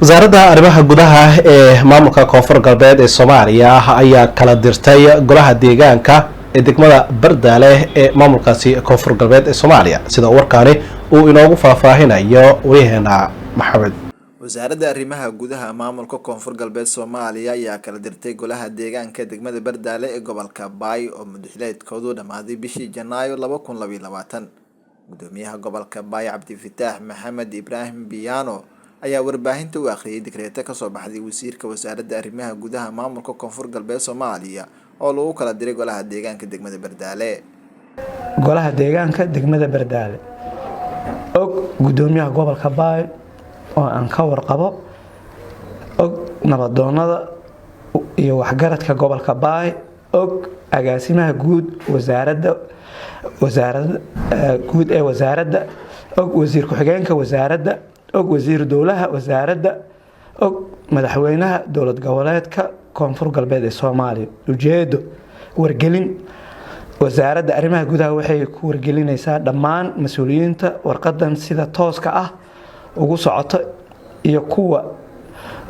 wasaaradda arrimaha gudaha ee maamulka koonfur galbeed ee Soomaaliya ayaa kala dirtay golaha deegaanka ee degmada Bardaale ee maamulkaasi koonfur galbeed ee Soomaaliya sida warkaani uu inoogu faahfaahinayo wariyaheena Maxamed. wasaaradda arrimaha gudaha maamulka koonfur galbeed Soomaaliya ayaa kala dirtay golaha deegaanka degmada Bardaale ee gobolka Baay oo muddaxileedkoodu dhamaaday bishii Janaayo 2022. gudoomiyaha gobolka Baay Cabdifataax Maxamed Ibraahim Biyaano ayaa warbaahinta u akhriyay dekreeta ka soo baxday wasiirka wasaaradda arrimaha gudaha maamulka koonfur galbeed Soomaaliya oo lagu kala diray golaha deegaanka degmada Bardaale. golaha deegaanka degmada Bardaale og gudoomiyaha gobolka Baay oo aan ka warqabo og nabadoonada iyo waxgaradka gobolka Baay og agaasimaha guud wasaaradda guud ee wasaaradda og wasiir ku-xigeenka wasaaradda og wasiir dowlaha wasaaradda og madaxweynaha dowlad goboleedka koonfur galbeed ee Soomaaliya ujeedo wargelin wasaaradda arrimaha gudaha waxay ku wargelinaysaa dhammaan mas'uuliyiinta warqadan sida tooska ah ugu socoto iyo kuwa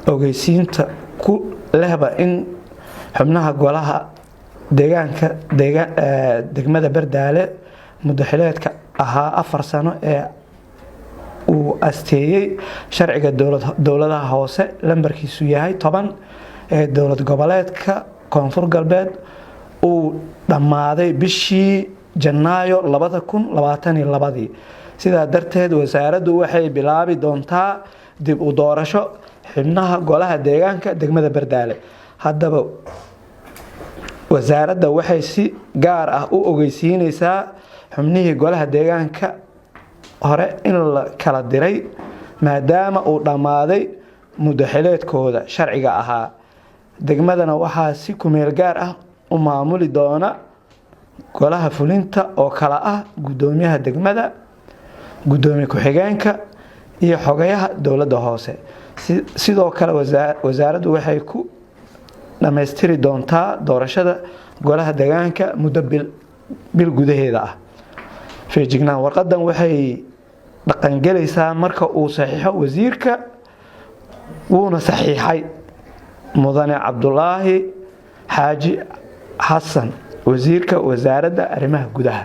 ogeysiinta ku lehba in xubnaha golaha deegaanka degmada Bardaale muddaxileedka ahaa 4 sano ee uu asteeyay sharciga dowladaha hoose lambarkiisu yahay 10 ee dowlad goboleedka koonfur galbeed uu dhamaaday bishii Janaayo 2022. sidaa darteed wasaaraddu waxay bilaabi doontaa dib u doorasho xubnaha golaha deegaanka degmada Bardaale. haddaba wasaaradda waxay si gaar ah u ogeysiinaysaa xubnihii golaha deegaanka hore in la kala diray maadaama uu dhamaaday muddaxileedkooda sharciga ahaa. degmadana waxaa si ku meel gaar ah u maamuli doona golaha fulinta oo kala ah gudoomiyaha degmada, gudoomiye ku-xigeenka iyo xogayaha dowladda hoose. sidoo kale wasaaraddu waxay ku dhameystiri doontaa doorashada golaha deegaanka muddo bil gudaheeda ah. feejignaan warqadan waxay dhaqangelaysaa marka uu saxiixo wasiirka wuuna saxiixay mudane Cabdulaahi Xaaji Xasan wasiirka wasaaradda arrimaha gudaha.